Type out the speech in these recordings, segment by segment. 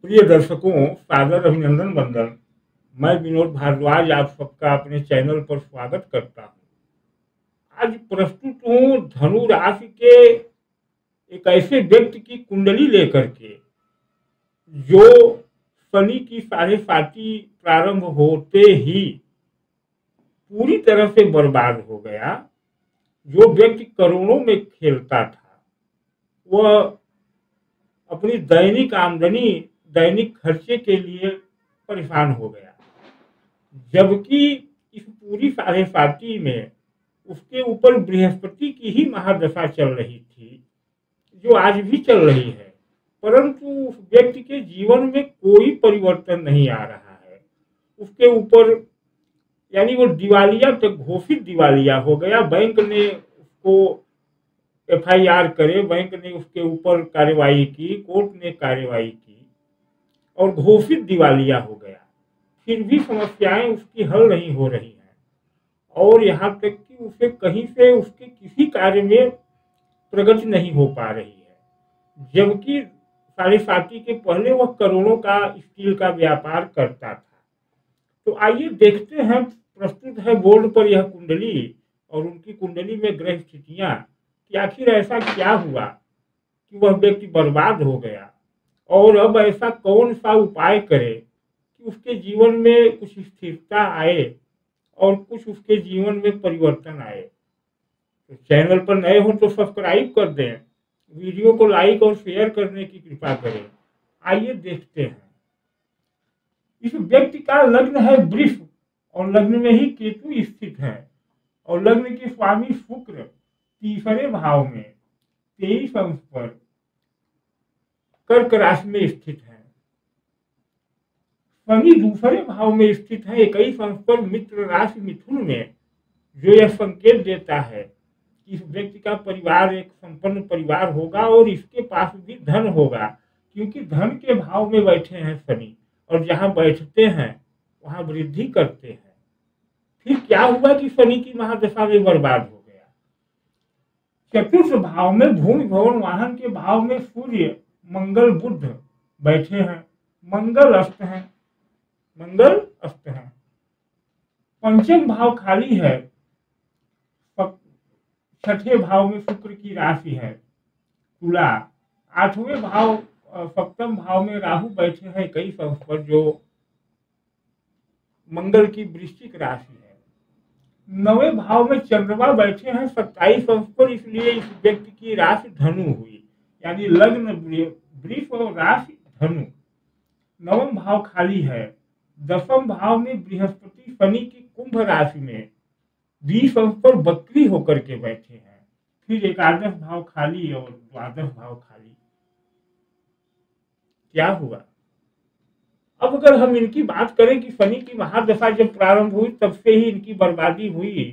प्रिय दर्शकों, सादर अभिनंदन वंदन। मैं विनोद भारद्वाज आप सबका अपने चैनल पर स्वागत करता हूं। आज प्रस्तुत हूं धनु राशि के एक ऐसे व्यक्ति की कुंडली लेकर के जो शनि की साढ़े साती प्रारंभ होते ही पूरी तरह से बर्बाद हो गया। जो व्यक्ति करोड़ों में खेलता था वह अपनी दैनिक आमदनी, दैनिक खर्चे के लिए परेशान हो गया। जबकि इस पूरी साढ़े साती में उसके ऊपर बृहस्पति की ही महादशा चल रही थी, जो आज भी चल रही है। परंतु उस व्यक्ति के जीवन में कोई परिवर्तन नहीं आ रहा है। उसके ऊपर यानी वो दिवालिया तक घोषित दिवालिया हो गया। बैंक ने उसको एफआईआर करे, बैंक ने उसके ऊपर कार्रवाई की, कोर्ट ने कार्रवाई की और घोषित दिवालिया हो गया। फिर भी समस्याएं उसकी हल नहीं हो रही हैं और यहाँ तक कि उसे कहीं से उसके किसी कार्य में प्रगति नहीं हो पा रही है। जबकि साढ़े साती के पहले वह करोड़ों का स्टील का व्यापार करता था। तो आइए देखते हैं, प्रस्तुत है बोर्ड पर यह कुंडली और उनकी कुंडली में ग्रह स्थितियां कि आखिर ऐसा क्या हुआ कि वह व्यक्ति बर्बाद हो गया और अब ऐसा कौन सा उपाय करे कि उसके जीवन में कुछ स्थिरता आए और कुछ उसके जीवन में परिवर्तन आए। तो चैनल पर नए हो तो सब्सक्राइब कर दें, वीडियो को लाइक और शेयर करने की कृपा करें। आइए देखते हैं। इस व्यक्ति का लग्न है वृष और लग्न में ही केतु स्थित है और लग्न के स्वामी शुक्र तीसरे भाव में 23 अंश पर कर्क राशि में स्थित है। शनि दूसरे भाव में स्थित है 21 अंश पर मित्र राशि मिथुन में, जो यह संकेत देता है कि इस व्यक्ति का परिवार एक संपन्न परिवार होगा और इसके पास भी धन होगा, क्योंकि धन के भाव में बैठे हैं शनि और जहां बैठते हैं वहां वृद्धि करते हैं। फिर क्या हुआ कि शनि की महादशा में बर्बाद हो गया। चतुर्थ भाव में भूमि भवन वाहन के भाव में सूर्य मंगल बुध बैठे हैं। मंगल अस्त हैं, मंगल अस्त हैं। पंचम भाव खाली है। छठे भाव में शुक्र की राशि है तुला। आठवें भाव सप्तम भाव में राहु बैठे हैं 21 अंश पर, जो मंगल की वृश्चिक राशि है। नवें भाव में चंद्रमा बैठे हैं 27 अंश पर, इसलिए इस व्यक्ति की राशि धनु हुई, यानी लग्न वृष और राशि धनु। नवम भाव खाली है। दसम भाव में बृहस्पति शनि की कुंभ राशि में 20 अंश पर बकरी होकर के बैठे हैं। फिर एकादश भाव खाली और द्वादश भाव खाली। क्या हुआ? अब अगर हम इनकी बात करें कि शनि की महादशा जब प्रारंभ हुई तब से ही इनकी बर्बादी हुई,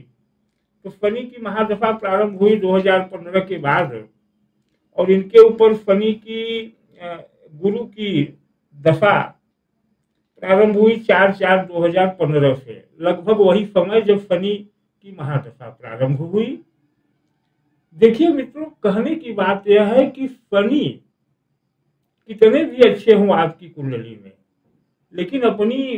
तो शनि की महादशा प्रारंभ हुई 2015 के बाद और इनके ऊपर शनि की गुरु की दशा प्रारंभ हुई 4/4/2015 से, लगभग वही समय जब शनि की महादशा प्रारंभ हुई। देखिए मित्रों, कहने की बात यह है कि शनि कितने भी अच्छे हों आपकी कुंडली में, लेकिन अपनी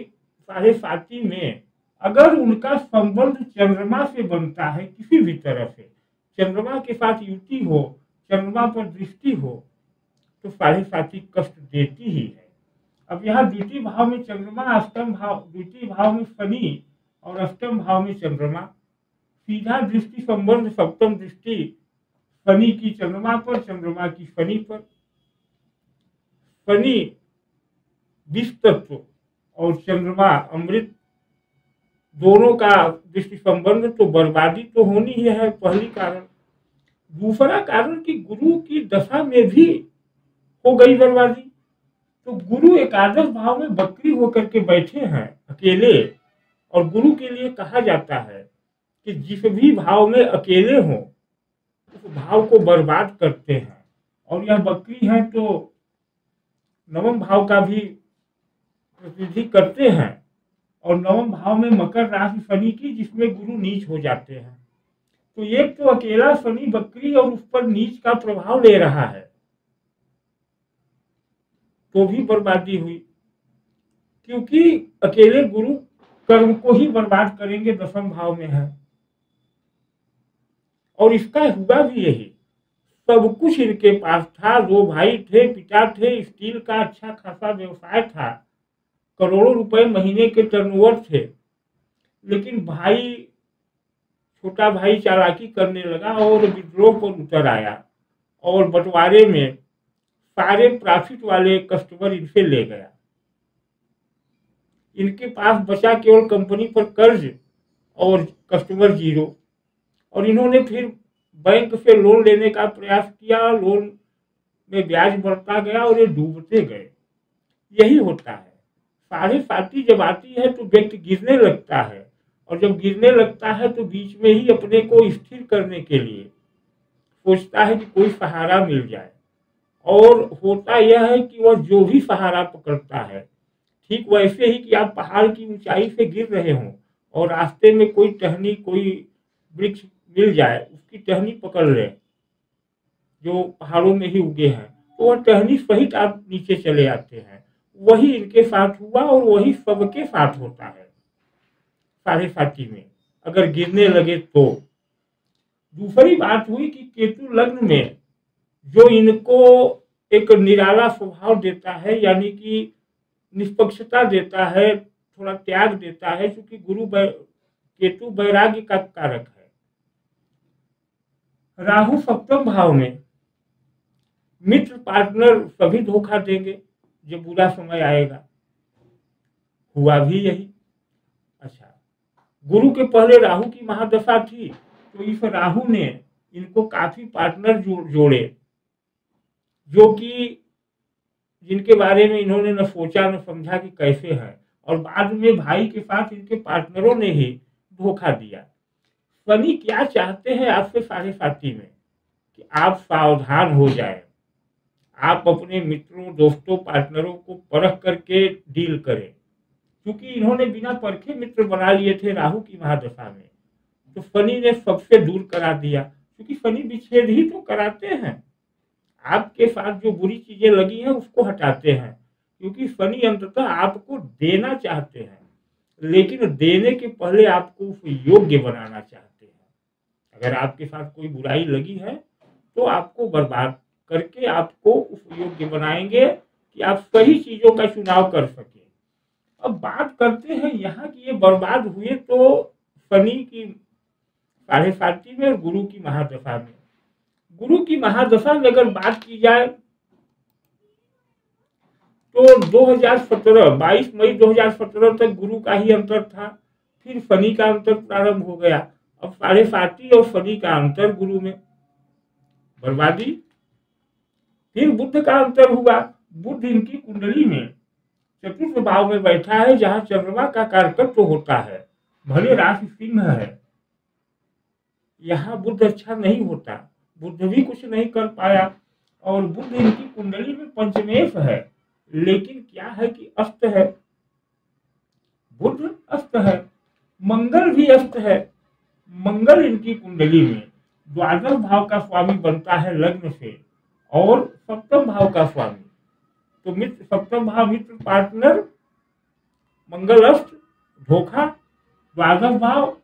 साढ़े साती में अगर उनका संबंध चंद्रमा से बनता है किसी भी तरह से, चंद्रमा के साथ युति हो, चंद्रमा पर दृष्टि हो, तो साढ़े साती कष्ट देती ही है। अब यहाँ द्वितीय भाव में चंद्रमा, अष्टम भाव, द्वितीय भाव में शनि और अष्टम भाव में चंद्रमा, सीधा दृष्टि संबंध सप्तम दृष्टि शनि की चंद्रमा पर, चंद्रमा की शनि पर। शनि विष तत्व और चंद्रमा अमृत, दोनों का दृष्टि संबंध, तो बर्बादी तो होनी ही है, पहली कारण। दूसरा कारण कि गुरु की दशा में भी हो गई बर्बादी। तो गुरु एकादश भाव में बकरी होकर के बैठे हैं अकेले, और गुरु के लिए कहा जाता है कि जिस भी भाव में अकेले हों उस भाव को बर्बाद करते हैं। और यह बकरी है तो नवम भाव का भी प्रतिनिधि करते हैं और नवम भाव में मकर राशि शनि की, जिसमें गुरु नीच हो जाते हैं। तो एक तो अकेला शनि बकरी और उस पर नीच का प्रभाव ले रहा है। तो भी बर्बादी हुई, क्योंकि अकेले गुरु कर्म को ही बर्बाद करेंगे, दसम भाव में है। और इसका हुआ भी यही, सब कुछ इनके पास था, 2 भाई थे, पिता थे, स्टील का अच्छा खासा व्यवसाय था, करोड़ों रुपए महीने के टर्नओवर थे, लेकिन छोटा भाई चालाकी करने लगा और विद्रोह पर उतर आया और बंटवारे में सारे प्रॉफिट वाले कस्टमर इनसे ले गया। इनके पास बचा केवल कंपनी पर कर्ज और कस्टमर जीरो। और इन्होंने फिर बैंक से लोन लेने का प्रयास किया, लोन में ब्याज बढ़ता गया और ये डूबते गए। यही होता है, साढ़े साथी जब आती है तो व्यक्ति गिरने लगता है, और जब गिरने लगता है तो बीच में ही अपने को स्थिर करने के लिए सोचता है कि कोई सहारा मिल जाए। और होता यह है कि वह जो भी सहारा पकड़ता है, ठीक वैसे ही कि आप पहाड़ की ऊंचाई से गिर रहे हों और रास्ते में कोई टहनी, कोई वृक्ष मिल जाए, उसकी टहनी पकड़ लें जो पहाड़ों में ही उगे हैं, तो वह टहनी सहित आप नीचे चले आते हैं। वही इनके साथ हुआ और वही सबके साथ होता है साढ़े साथी में, अगर गिरने लगे तो। दूसरी बात हुई कि केतु लग्न में जो इनको एक निराला स्वभाव देता है, यानी कि निष्पक्षता देता है, थोड़ा त्याग देता है, क्योंकि केतु वैराग्य का कारक है। राहु सप्तम भाव में, मित्र पार्टनर सभी धोखा देंगे जब बुरा समय आएगा। हुआ भी यही। अच्छा, गुरु के पहले राहु की महादशा थी, तो इस राहु ने इनको काफी पार्टनर जोड़े, जो कि जिनके बारे में इन्होंने न सोचा न समझा कि कैसे है, और बाद में भाई के साथ इनके पार्टनरों ने ही धोखा दिया। शनि क्या चाहते हैं आपसे साढ़े साथी में, कि आप सावधान हो जाए, आप अपने मित्रों, दोस्तों, पार्टनरों को परख करके डील करें, क्योंकि इन्होंने बिना परखे मित्र बना लिए थे राहु की महादशा में। तो शनि ने सबसे दूर करा दिया, क्योंकि शनि विच्छेद ही तो कराते हैं, आपके साथ जो बुरी चीजें लगी हैं उसको हटाते हैं, क्योंकि शनि अंततः आपको देना चाहते हैं, लेकिन देने के पहले आपको उस योग्य बनाना चाहते हैं। अगर आपके साथ कोई बुराई लगी है तो आपको बर्बाद करके आपको उस योग्य बनाएंगे कि आप सही चीजों का चुनाव कर सके। अब बात करते हैं यहाँ की, ये बर्बाद हुए तो शनि की साढ़े साथी में और गुरु की महादशा में। गुरु की महादशा में अगर बात की जाए तो 2017 22 मई 2017 तक गुरु का ही अंतर था, फिर शनि का अंतर प्रारंभ हो गया। अब साढ़े साथी और शनि का अंतर गुरु में, बर्बादी। फिर बुध का अंतर हुआ, बुध इनकी कुंडली में चतुर्थ भाव में बैठा है, जहां चंद्रमा का कारकत्व होता है, भले राशि सिंह है, यहाँ बुध अच्छा नहीं होता, बुध भी कुछ नहीं कर पाया। और बुध इनकी कुंडली में पंचमेश है, लेकिन क्या है कि अस्त है, बुध अस्त है, मंगल भी अस्त है। मंगल इनकी कुंडली में द्वादश भाव का स्वामी बनता है लग्न से, और सप्तम भाव का स्वामी। तो मित्र, सप्तम भाव मित्र पार्टनर, मंगल अस्त, धोखा, द्वादश भाव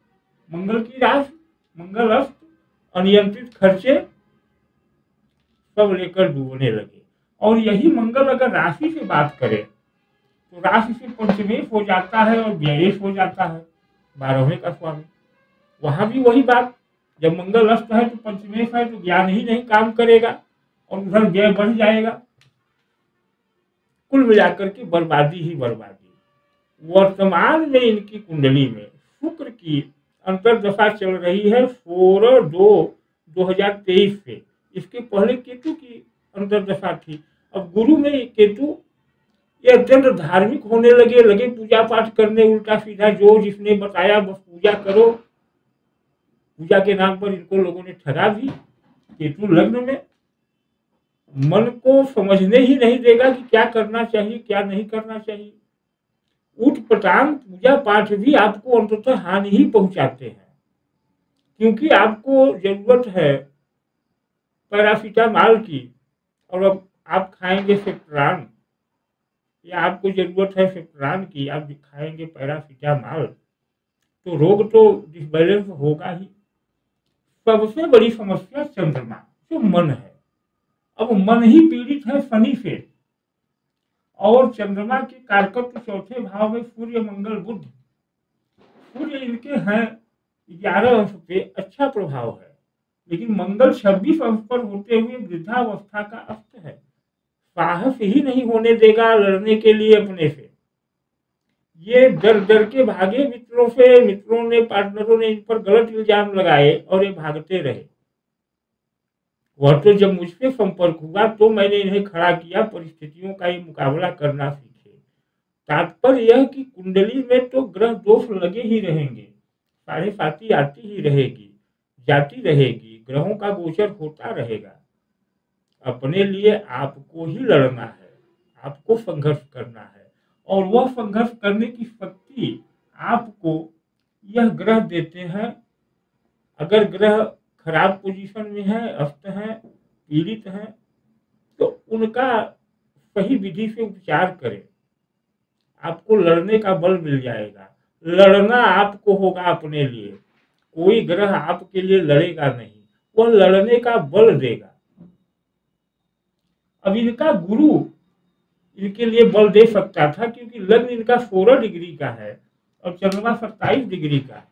मंगल की राशि, मंगल अस्त, अनियंत्रित खर्चे, सब लेकर डूबने लगे। और यही मंगल अगर राशि से बात करें तो राशि से पंचमेश हो जाता है और व्ययेश हो जाता है, 12वें का स्वामी। वहां भी वही बात, जब मंगल अस्त है तो पंचमेश है, तो ज्ञान ही नहीं काम करेगा और उधर व्यय बढ़ जाएगा। कुल मिलाकर के बर्बादी ही बर्बादी। वर्तमान में इनकी कुंडली में शुक्र की अंतर्दशा चल रही है 16/2/2023 से। इसके पहले केतु की अंतर्दशा थी। अब गुरु में केतु, ये अत्यंत धार्मिक होने लगे पूजा पाठ करने, उल्टा सीधा जो जिसने बताया बस पूजा करो, पूजा के नाम पर इनको लोगों ने ठगा भी। केतु लग्न में मन को समझने ही नहीं देगा कि क्या करना चाहिए क्या नहीं करना चाहिए। ऊट पटांग पूजा पाठ भी आपको अंततः हानि ही पहुंचाते हैं, क्योंकि आपको जरूरत है पैरासीटामॉल की और अब आप खाएंगे सेक्ट्रान, या आपको जरूरत है सेफ्रान की, आप खाएंगे पैरासिटामॉल, तो रोग तो डिसबैलेंस होगा ही। सबसे बड़ी समस्या चंद्रमा, जो मन है। अब मन ही पीड़ित है शनि से, और चंद्रमा के कारकत्व चौथे भाव में सूर्य मंगल बुध। सूर्य इनके हैं 11 अंश पे, अच्छा प्रभाव है, लेकिन मंगल 26 अंश पर होते हुए वृद्धावस्था का अस्त है। साहस ही नहीं होने देगा लड़ने के लिए अपने से। ये डर डर के भागे मित्रों से, मित्रों ने, पार्टनरों ने इन पर गलत इल्जाम लगाए और ये भागते रहे। वह तो जब मुझसे संपर्क हुआ तो मैंने इन्हें खड़ा किया, परिस्थितियों का ये मुकाबला करना सीखे। तात्पर्य यह कि कुंडली में तो ग्रह दोष लगे ही रहेंगे, साढ़े साथी आती ही रहेगी, जाती रहेगी, ग्रहों का गोचर होता रहेगा। अपने लिए आपको ही लड़ना है, आपको संघर्ष करना है, और वह संघर्ष करने की शक्ति आपको यह ग्रह देते हैं। अगर ग्रह खराब पोजीशन में है, अस्त है, पीड़ित है, तो उनका सही विधि से उपचार करें, आपको लड़ने का बल मिल जाएगा। लड़ना आपको होगा अपने लिए, कोई ग्रह आपके लिए लड़ेगा नहीं, वह लड़ने का बल देगा। अब इनका गुरु इनके लिए बल दे सकता था, क्योंकि लग्न इनका 16 डिग्री का है और चंद्रमा 27 डिग्री का है,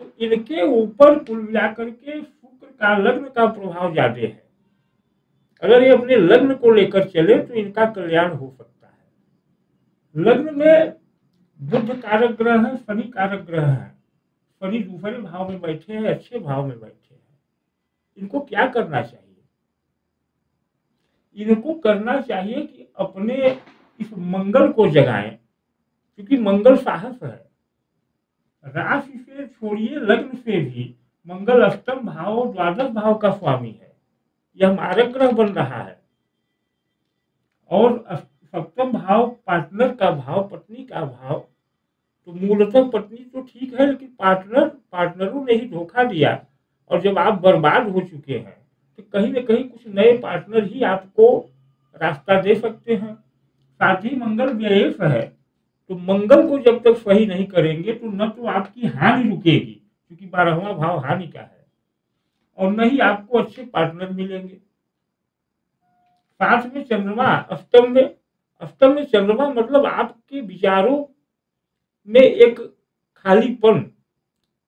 तो इनके ऊपर कुल मिलाकर के शुक्र का, लग्न का प्रभाव ज्यादा है। अगर ये अपने लग्न को लेकर चले तो इनका कल्याण हो सकता है। लग्न में बुध कारक ग्रह है, शनि कारक ग्रह है। शनि दूसरे भाव में बैठे हैं, अच्छे भाव में बैठे हैं। इनको क्या करना चाहिए? इनको करना चाहिए कि अपने इस मंगल को जगाएं, क्योंकि मंगल साहस है। राशि से छोड़िए, लग्न से भी मंगल अष्टम भाव और द्वादश भाव का स्वामी है, यह मारक ग्रह बन रहा है। और सप्तम भाव पार्टनर का भाव, पत्नी का भाव, तो मूलतः पत्नी तो ठीक है, लेकिन पार्टनरों ने ही धोखा दिया, और जब आप बर्बाद हो चुके हैं तो कहीं न कहीं कुछ नए पार्टनर ही आपको रास्ता दे सकते हैं। साथ ही मंगल व्ययेश है, तो मंगल को जब तक सही नहीं करेंगे तो न तो आपकी हानि रुकेगी, क्योंकि 12वां भाव हानि का है, और न ही आपको अच्छे पार्टनर मिलेंगे। साथ में चंद्रमा अष्टम में चंद्रमा मतलब आपके विचारों में एक खालीपन,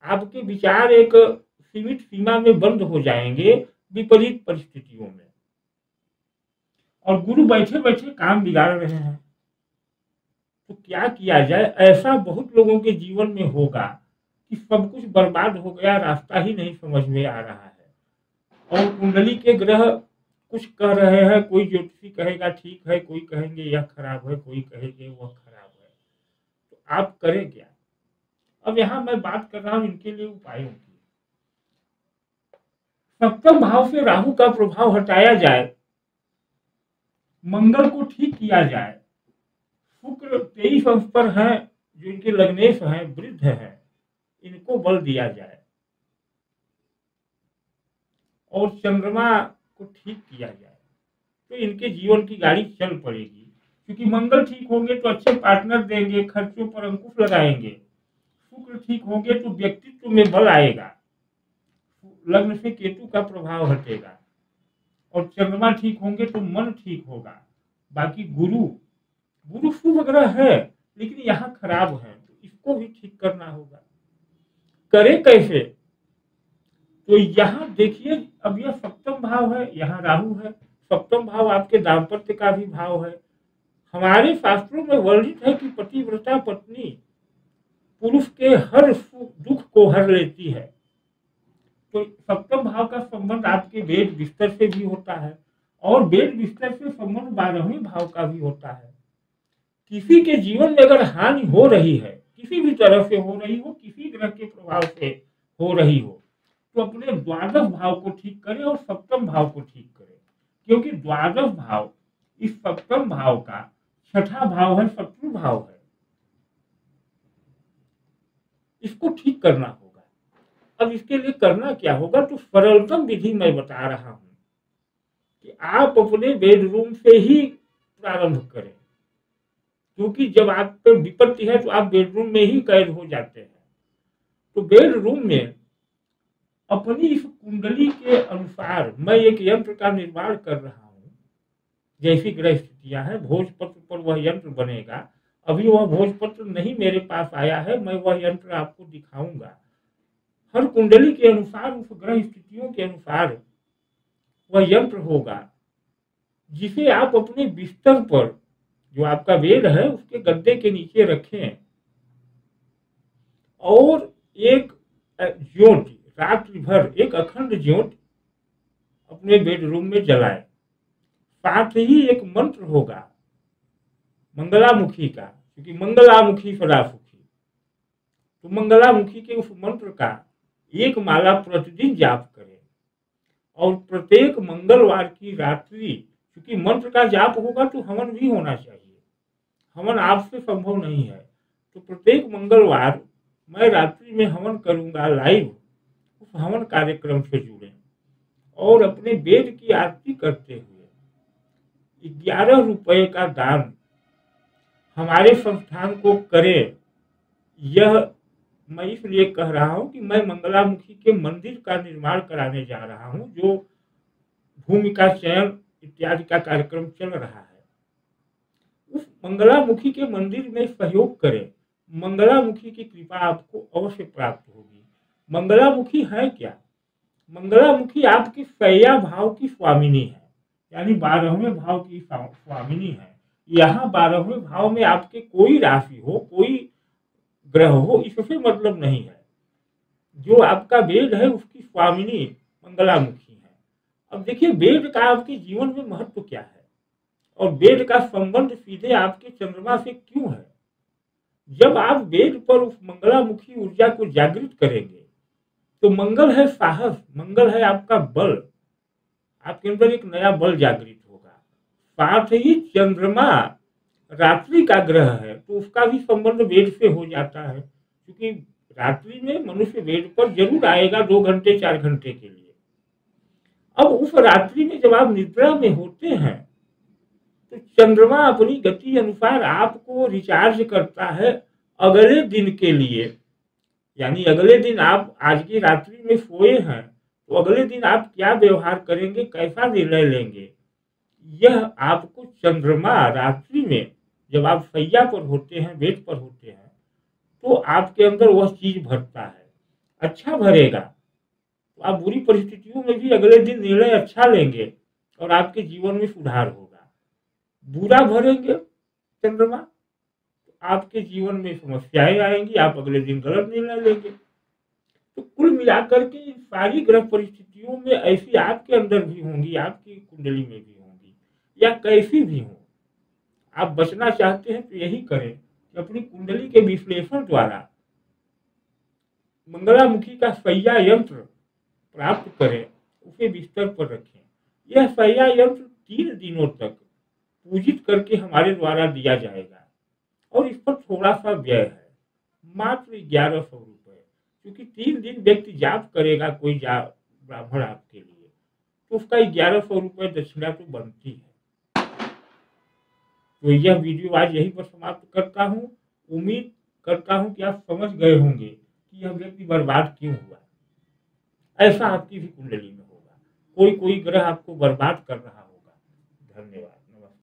आपके विचार एक सीमित सीमा में बंद हो जाएंगे विपरीत परिस्थितियों में। और गुरु बैठे बैठे काम बिगाड़ रहे हैं, तो क्या किया जाए? ऐसा बहुत लोगों के जीवन में होगा कि सब कुछ बर्बाद हो गया, रास्ता ही नहीं समझ में आ रहा है, और कुंडली के ग्रह कुछ कह रहे हैं। कोई ज्योतिषी कहेगा ठीक है, कोई कहेंगे यह खराब है, कोई कहेंगे वह खराब है, तो आप करें क्या? अब यहाँ मैं बात कर रहा हूँ इनके लिए उपायों की। सप्तम भाव से राहु का प्रभाव हटाया जाए, मंगल को ठीक किया जाए, शुक्र 23 अंश पर है, जो इनके लग्नेश हैं, वृद्ध है, इनको बल दिया जाए, और चंद्रमा को ठीक किया जाए, तो इनके जीवन की गाड़ी चल पड़ेगी। क्योंकि मंगल ठीक होंगे तो अच्छे पार्टनर देंगे, खर्चों पर अंकुश लगाएंगे। शुक्र ठीक होंगे तो व्यक्तित्व में बल आएगा, लग्न से केतु का प्रभाव हटेगा, और चंद्रमा ठीक होंगे तो मन ठीक होगा। बाकी गुरु शुभ ग्रह है, लेकिन यहाँ खराब है, तो इसको भी ठीक करना होगा। करे कैसे? तो यहाँ देखिए, अब यह सप्तम भाव है, यहाँ राहु है। सप्तम भाव आपके दाम्पत्य का भी भाव है। हमारे शास्त्रों में वर्णित है कि पतिव्रता पत्नी पुरुष के हर सुख दुख को हर लेती है। तो सप्तम भाव का संबंध आपके बेड बिस्तर से भी होता है, और बेड बिस्तर से संबंध 12वें भाव का भी होता है। किसी के जीवन में अगर हानि हो रही है, किसी भी तरह से हो रही हो, किसी ग्रह के प्रभाव से हो रही हो, तो अपने द्वादश भाव को ठीक करें और सप्तम भाव को ठीक करें, क्योंकि द्वादश भाव इस सप्तम भाव का छठा भाव है, शत्रु भाव है। इसको ठीक करना होगा। अब इसके लिए करना क्या होगा? तो सरलतम विधि मैं बता रहा हूं कि आप अपने बेडरूम से ही प्रारंभ करें। क्योंकि जब आप पर विपत्ति है तो आप बेडरूम में ही कैद हो जाते हैं। तो बेडरूम में अपनी इस कुंडली के अनुसार मैं एक यंत्र का निर्माण कर रहा हूँ। जैसी ग्रह स्थितियां हैं, भोजपत्र पर वह यंत्र बनेगा। अभी वह भोजपत्र नहीं मेरे पास आया है, मैं वह यंत्र आपको दिखाऊंगा। हर कुंडली के अनुसार, उस ग्रह स्थितियों के अनुसार वह यंत्र होगा, जिसे आप अपने बिस्तर पर, जो आपका बेड है उसके गद्दे के नीचे रखें और एक ज्योत, रात्रि भर एक अखंड ज्योत अपने बेडरूम में जलाएं। साथ ही एक मंत्र होगा मंगलामुखी का, क्योंकि मंगलामुखी सदा सुखी। तो मंगलामुखी के उस मंत्र का एक माला प्रतिदिन जाप करें और प्रत्येक मंगलवार की रात्रि, क्योंकि मंत्र का जाप होगा तो हवन भी होना चाहिए, हवन आपसे संभव नहीं है, तो प्रत्येक मंगलवार मैं रात्रि में हवन करूंगा लाइव। उस हवन कार्यक्रम से जुड़े और अपने बेड की आरती करते हुए 11 रुपए का दान हमारे संस्थान को करें। यह मैं इसलिए कह रहा हूं कि मैं मंगलामुखी के मंदिर का निर्माण कराने जा रहा हूं, जो भूमि का चयन इत्यादि का कार्यक्रम चल रहा है। उस मंगलामुखी के मंदिर में सहयोग करें, मंगलामुखी की कृपा आपको अवश्य प्राप्त होगी। मंगलामुखी है क्या? मंगलामुखी आपकी शैया भाव की स्वामिनी है, यानी 12वें भाव की स्वामिनी है। यहाँ 12वें भाव में आपके कोई राशि हो, कोई ग्रह हो, इससे मतलब नहीं है। जो आपका बेड है उसकी स्वामिनी मंगलामुखी है। अब देखिए बेड का आपके जीवन में महत्व क्या है और बेड का संबंध सीधे आपके चंद्रमा से क्यों है। जब आप बेड पर उस मंगलामुखी ऊर्जा को जागृत करेंगे तो मंगल है साहस, मंगल है आपका बल, आपके अंदर एक नया बल जागृत होगा। साथ ही चंद्रमा रात्रि का ग्रह है तो उसका भी संबंध बेड से हो जाता है, क्योंकि रात्रि में मनुष्य बेड पर जरूर आएगा 2 घंटे 4 घंटे के लिए। अब उस रात्रि में जब आप निद्रा में होते हैं तो चंद्रमा अपनी गति अनुसार आपको रिचार्ज करता है अगले दिन के लिए। यानी अगले दिन आप आज की रात्रि में सोए हैं तो अगले दिन आप क्या व्यवहार करेंगे, कैसा निर्णय लेंगे, यह आपको चंद्रमा रात्रि में जब आप शैया पर होते हैं, बेड पर होते हैं, तो आपके अंदर वह चीज भरता है। अच्छा भरेगा तो आप बुरी परिस्थितियों में भी अगले दिन निर्णय अच्छा लेंगे और आपके जीवन में सुधार होगा। बुरा भरेंगे चंद्रमा तो आपके जीवन में समस्याएं आएंगी, आप अगले दिन गलत निर्णय लेंगे। तो कुल मिलाकर के इन सारी ग्रह परिस्थितियों में ऐसी आपके अंदर भी होंगी, आपकी कुंडली में भी होंगी, या कैसी भी हो। आप बचना चाहते हैं तो यही करें कि अपनी कुंडली के विश्लेषण द्वारा मंगलामुखी का शैया यंत्र प्राप्त करें, उसे बिस्तर पर रखें। यह शैया यंत्र 3 दिनों तक पूजित करके हमारे द्वारा दिया जाएगा और इस पर थोड़ा सा व्यय है, मात्र 1100 रुपये। क्योंकि 3 दिन व्यक्ति जाप करेगा कोई ब्राह्मण आपके लिए, तो उसका 1100 रुपये दक्षिणा तो बनती है। तो यह वीडियो आज यहीं पर समाप्त करता हूँ। उम्मीद करता हूँ कि आप समझ गए होंगे कि यह व्यक्ति बर्बाद क्यों हुआ। ऐसा आपकी भी कुंडली में होगा, कोई कोई ग्रह आपको बर्बाद कर रहा होगा। धन्यवाद।